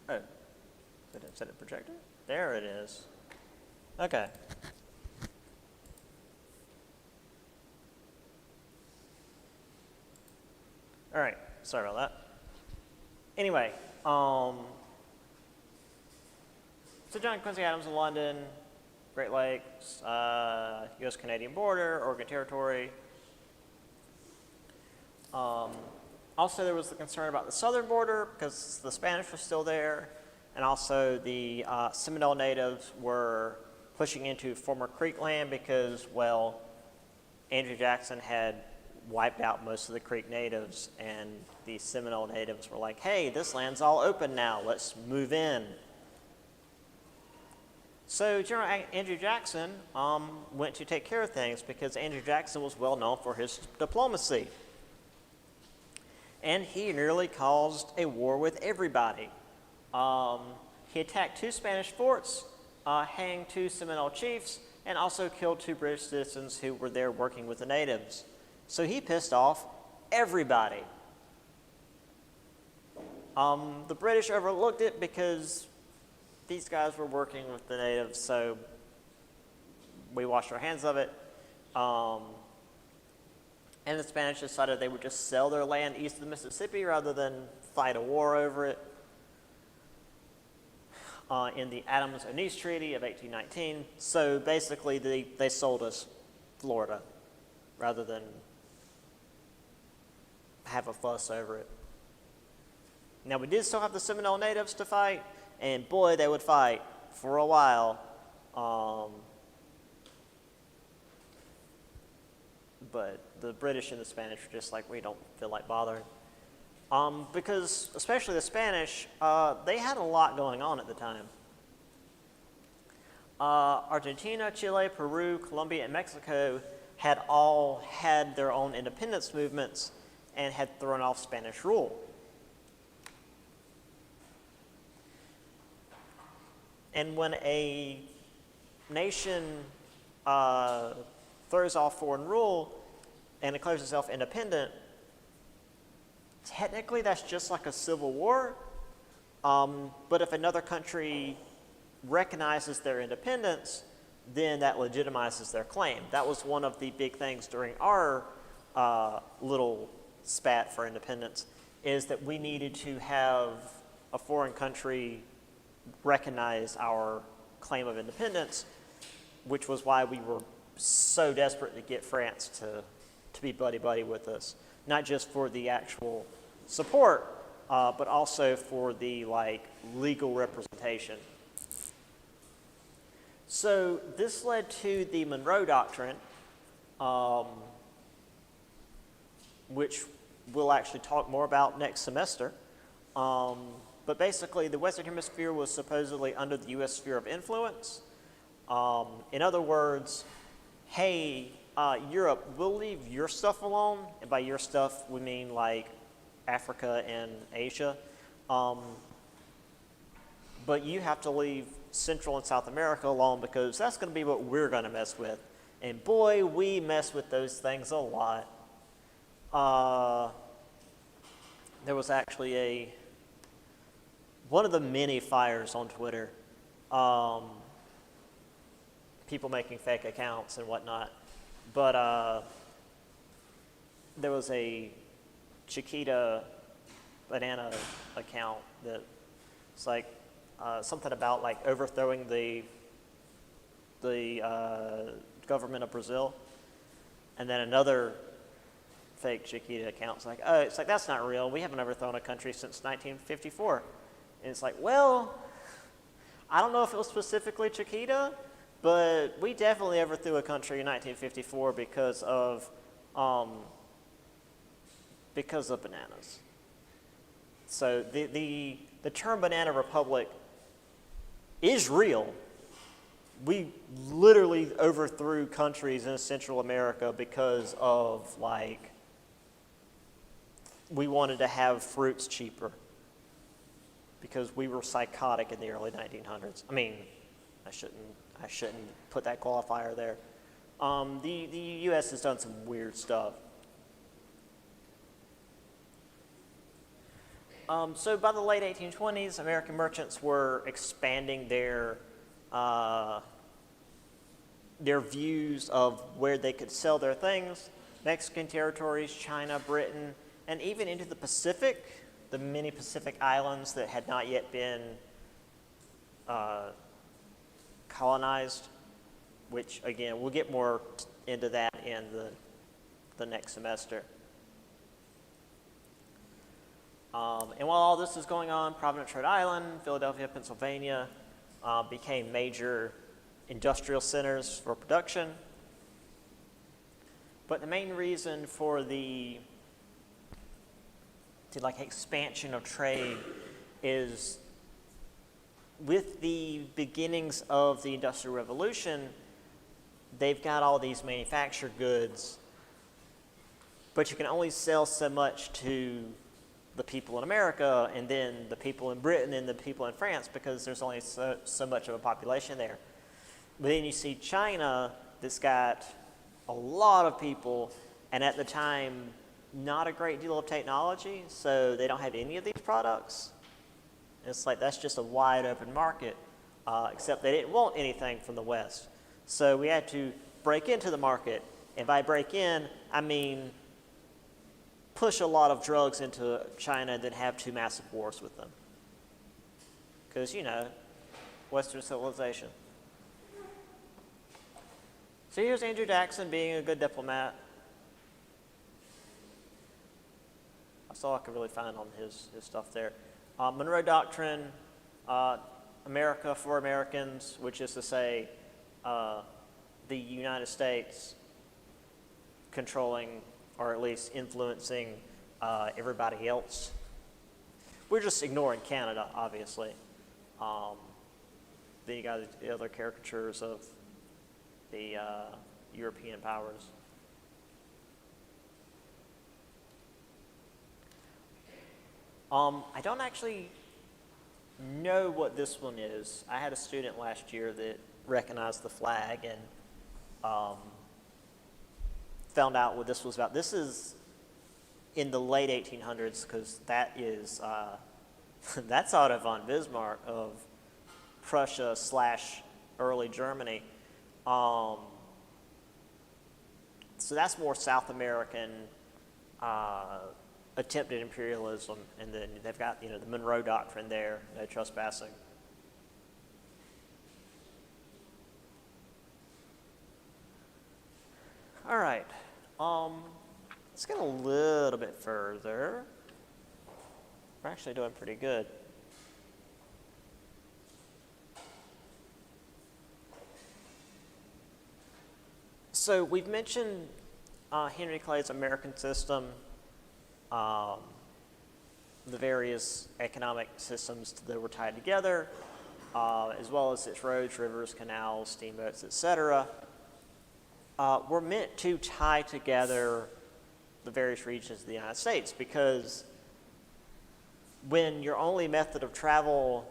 Oh, did it set a projector? There it is. Okay. All right, sorry about that. Anyway, so John Quincy Adams in London, Great Lakes, U.S.-Canadian border, Oregon Territory. Also, there was the concern about the southern border because the Spanish were still there, and also the Seminole natives were pushing into former Creek land because, well, Andrew Jackson had wiped out most of the Creek natives, and the Seminole natives were like, hey, this land's all open now, let's move in. So General Andrew Jackson went to take care of things because Andrew Jackson was well known for his diplomacy. And he nearly caused a war with everybody. He attacked 2 Spanish forts, hanged 2 Seminole chiefs, and also killed 2 British citizens who were there working with the natives. So he pissed off everybody. The British overlooked it because these guys were working with the natives, so we washed our hands of it. And the Spanish decided they would just sell their land east of the Mississippi rather than fight a war over it. In the Adams-Onís Treaty of 1819. So basically, they sold us Florida rather than have a fuss over it. Now, we did still have the Seminole natives to fight, and boy, they would fight for a while. But the British and the Spanish were just like, we don't feel like bothering. Because, especially the Spanish, they had a lot going on at the time. Argentina, Chile, Peru, Colombia, and Mexico had all had their own independence movements and had thrown off Spanish rule. And when a nation throws off foreign rule and declares itself independent, technically that's just like a civil war. But if another country recognizes their independence, then that legitimizes their claim. That was one of the big things during our little spat for independence, is that we needed to have a foreign country recognize our claim of independence, which was why we were so desperate to get France to be buddy-buddy with us, not just for the actual support, but also for the legal representation. So this led to the Monroe Doctrine, which we'll actually talk more about next semester. But basically, the Western Hemisphere was supposedly under the U.S. sphere of influence. In other words, hey, Europe, we'll leave your stuff alone. And by your stuff, we mean like Africa and Asia. But you have to leave Central and South America alone because that's going to be what we're going to mess with. And boy, we mess with those things a lot. There was actually one of the many fires on Twitter, people making fake accounts and whatnot, but there was a Chiquita banana account that it's like something about like overthrowing the government of Brazil, and then another fake Chiquita account. It's like that's not real. We haven't overthrown a country since 1954. And it's like, well, I don't know if it was specifically Chiquita, but we definitely overthrew a country in 1954 because of bananas. So the term banana republic is real. We literally overthrew countries in Central America because of we wanted to have fruits cheaper because we were psychotic in the early 1900s. I mean, I shouldn't put that qualifier there. The U.S. has done some weird stuff. So by the late 1820s, American merchants were expanding their views of where they could sell their things. Mexican territories, China, Britain, and even into the Pacific, the many Pacific islands that had not yet been colonized, which again, we'll get more into that in the next semester. And while all this is going on, Providence, Rhode Island, Philadelphia, Pennsylvania became major industrial centers for production. But the main reason for the expansion of trade is with the beginnings of the Industrial Revolution, they've got all these manufactured goods, but you can only sell so much to the people in America and then the people in Britain and the people in France because there's only so much of a population there. But then you see China that's got a lot of people, and at the time, not a great deal of technology, so they don't have any of these products. It's like that's just a wide open market, except they didn't want anything from the West. So we had to break into the market, and by break in, I mean push a lot of drugs into China and then have two massive wars with them. Because, Western civilization. So here's Andrew Jackson being a good diplomat. That's all I could really find on his stuff there. Monroe Doctrine, America for Americans, which is to say the United States controlling or at least influencing everybody else. We're just ignoring Canada, obviously. Then you got the other caricatures of the European powers. I don't actually know what this one is. I had a student last year that recognized the flag and found out what this was about. This is in the late 1800s because that is that's Otto von Bismarck of Prussia / early Germany. So that's more South American attempted imperialism, and then they've got the Monroe Doctrine there, no trespassing. All right, let's get a little bit further. We're actually doing pretty good. So we've mentioned Henry Clay's American system, the various economic systems that were tied together, as well as its roads, rivers, canals, steamboats, etc., were meant to tie together the various regions of the United States, because when your only method of travel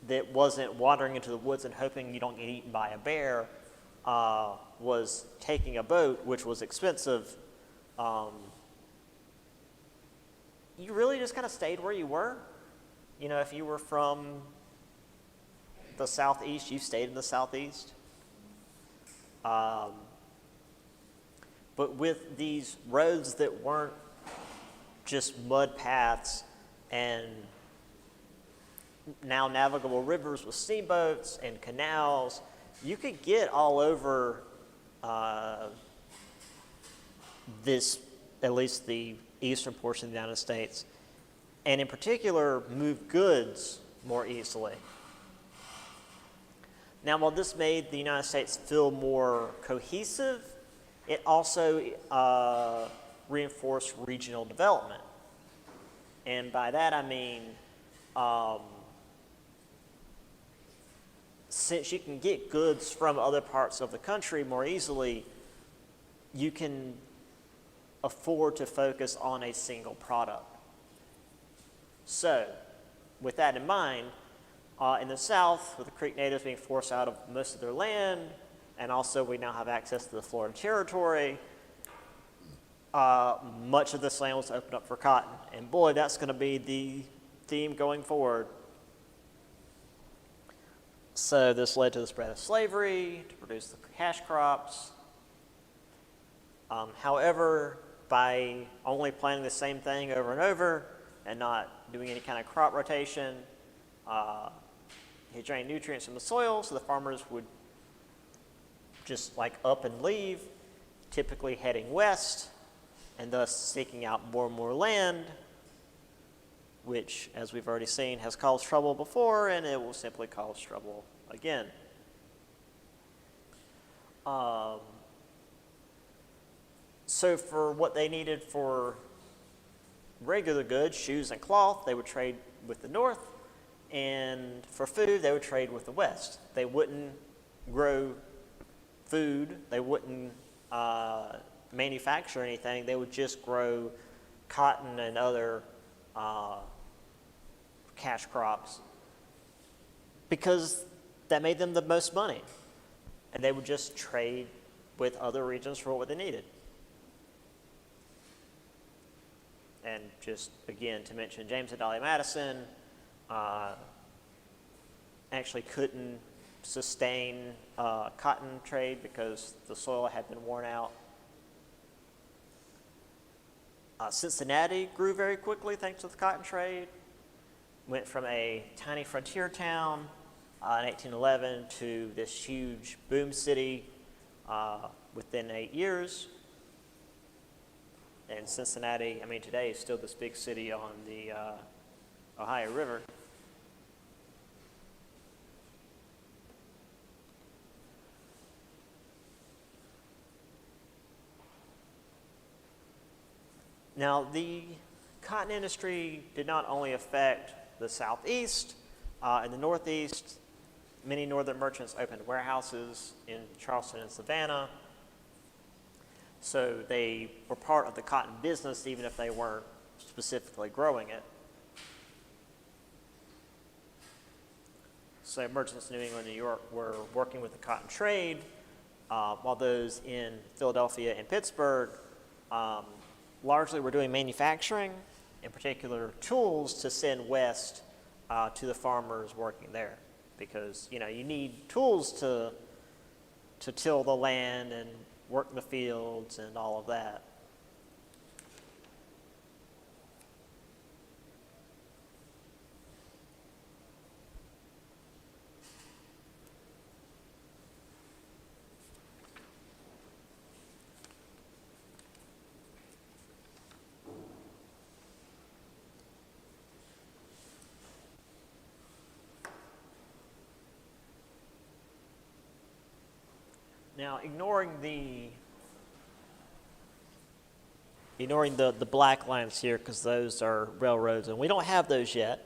that wasn't wandering into the woods and hoping you don't get eaten by a bear was taking a boat, which was expensive, you really just kind of stayed where you were. If you were from the southeast, you stayed in the southeast. But with these roads that weren't just mud paths and now navigable rivers with steamboats and canals, you could get all over this, at least the eastern portion of the United States, and in particular, move goods more easily. Now, while this made the United States feel more cohesive, it also reinforced regional development. And by that I mean, since you can get goods from other parts of the country more easily, you can afford to focus on a single product. So, with that in mind, in the South, with the Creek natives being forced out of most of their land, and also we now have access to the Florida Territory, much of this land was opened up for cotton. And boy, that's going to be the theme going forward. So this led to the spread of slavery to produce the cash crops. However, by only planting the same thing over and over and not doing any kind of crop rotation, it drained nutrients from the soil, so the farmers would just like up and leave, typically heading west, and thus seeking out more and more land, which, as we've already seen, has caused trouble before, and it will simply cause trouble again. So for what they needed for regular goods, shoes and cloth, they would trade with the North, and for food, they would trade with the West. They wouldn't grow food, they wouldn't manufacture anything, they would just grow cotton and other cash crops because that made them the most money. And they would just trade with other regions for what they needed. And just, again, to mention James and Dolly Madison actually couldn't sustain cotton trade because the soil had been worn out. Cincinnati grew very quickly thanks to the cotton trade. Went from a tiny frontier town in 1811 to this huge boom city within 8 years. And Cincinnati, I mean, today is still this big city on the Ohio River. Now, the cotton industry did not only affect the Southeast and the Northeast. Many northern merchants opened warehouses in Charleston and Savannah. So they were part of the cotton business even if they weren't specifically growing it. So merchants in New England and New York were working with the cotton trade, while those in Philadelphia and Pittsburgh largely were doing manufacturing, in particular tools to send west to the farmers working there. Because, you know, you need tools to till the land and work the fields and all of that. Now, ignoring the black lines here, because those are railroads, and we don't have those yet,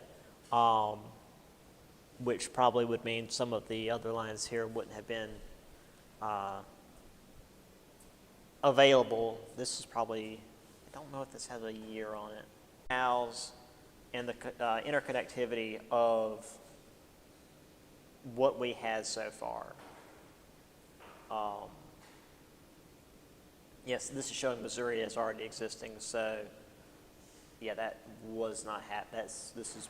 which probably would mean some of the other lines here wouldn't have been available. This is probably, I don't know if this has a year on it. Canals and the interconnectivity of what we had so far. Yes, this is showing Missouri as already existing, so yeah, that was not this is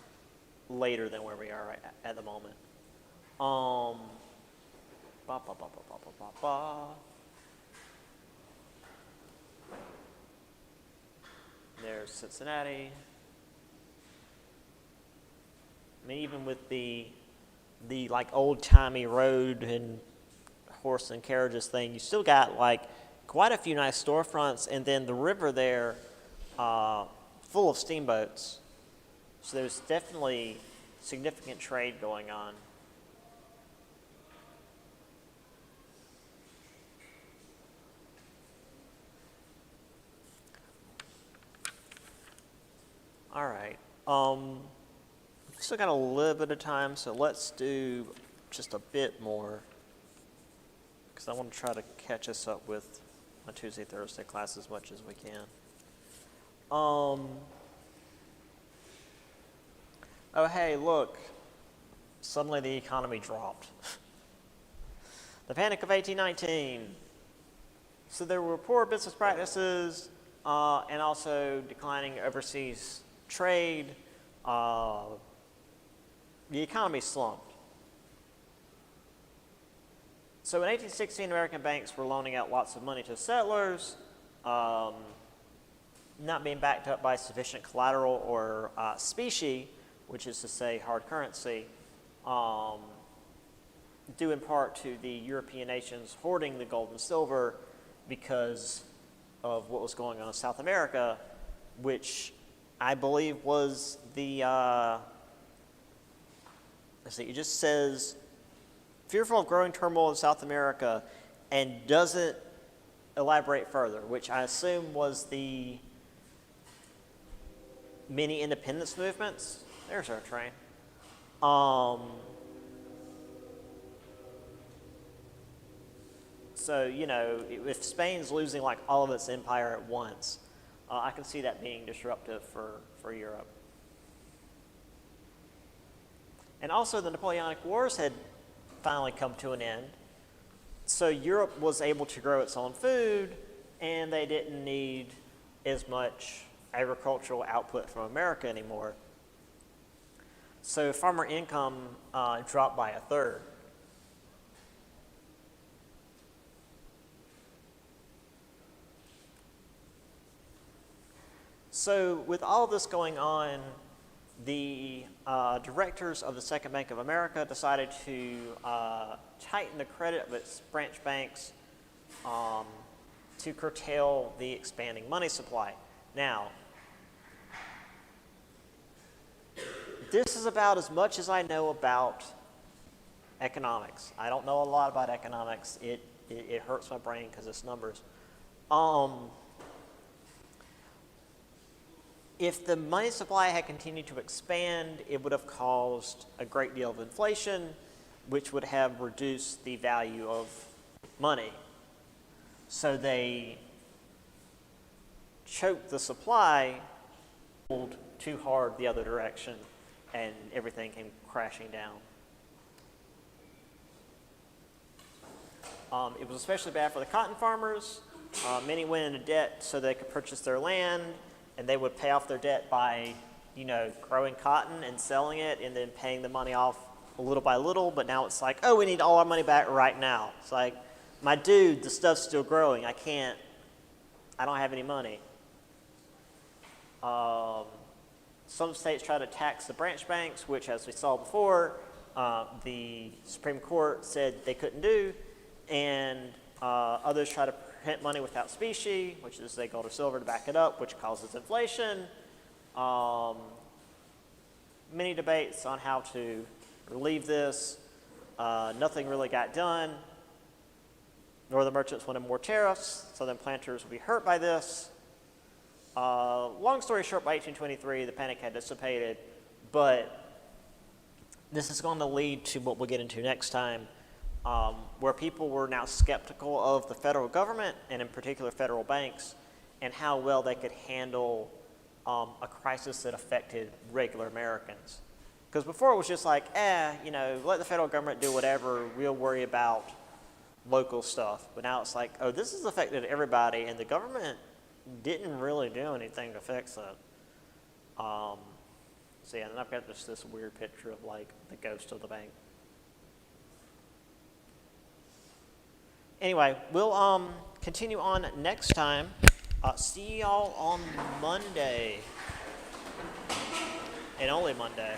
later than where we are right at the moment. There's Cincinnati. I mean, even with the like old-timey road and horse and carriages thing, you still got like quite a few nice storefronts, and then the river there full of steamboats. So there's definitely significant trade going on. All right. Still got a little bit of time, so let's do just a bit more, because I want to try to catch us up with my Tuesday, Thursday class as much as we can. Oh, hey, look. Suddenly the economy dropped. The Panic of 1819. So there were poor business practices. and also declining overseas trade. The economy slumped. So in 1816, American banks were loaning out lots of money to settlers, not being backed up by sufficient collateral or specie, which is to say hard currency, due in part to the European nations hoarding the gold and silver because of what was going on in South America, which I believe was the, let's see, it just says, fearful of growing turmoil in South America, and doesn't elaborate further, which I assume was the many independence movements. There's our train. So, you know, if Spain's losing like all of its empire at once, I can see that being disruptive for Europe. And also the Napoleonic Wars had finally come to an end. So Europe was able to grow its own food, and they didn't need as much agricultural output from America anymore. So farmer income dropped by a third. So with all of this going on, the directors of the Second Bank of America decided to tighten the credit of its branch banks to curtail the expanding money supply. Now, this is about as much as I know about economics. I don't know a lot about economics. It hurts my brain because it's numbers. If the money supply had continued to expand, it would have caused a great deal of inflation, which would have reduced the value of money. So they choked the supply, pulled too hard the other direction, and everything came crashing down. It was especially bad for the cotton farmers. Many went into debt so they could purchase their land, and they would pay off their debt by, you know, growing cotton and selling it and then paying the money off little by little. But now it's like, oh, we need all our money back right now. It's like, my dude, the stuff's still growing. I don't have any money. Some states try to tax the branch banks, which, as we saw before, the Supreme Court said they couldn't do. And others try to print money without specie, which is say gold or silver to back it up, which causes inflation. Many debates on how to relieve this. Nothing really got done. Northern merchants wanted more tariffs. Southern planters would be hurt by this. Long story short, by 1823, the panic had dissipated, but this is going to lead to what we'll get into next time, where people were now skeptical of the federal government, and in particular federal banks, and how well they could handle a crisis that affected regular Americans. Because before it was just like, you know, let the federal government do whatever, we'll worry about local stuff. But now it's like, oh, this has affected everybody, and the government didn't really do anything to fix it. So yeah, and I've got just this weird picture of like the ghost of the bank. Anyway, we'll continue on next time. See y'all on Monday, and only Monday.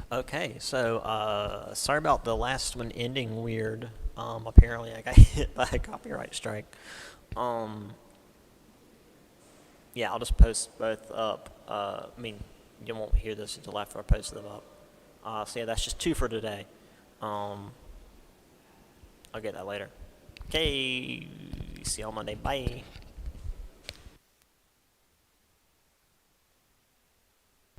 Okay, so sorry about the last one ending weird. Apparently I got hit by a copyright strike. Um, yeah, I'll just post both up. I mean, you won't hear this until after I post them up. So yeah, that's just two for today. Um, I'll get that later. Okay, see you on Monday. Bye.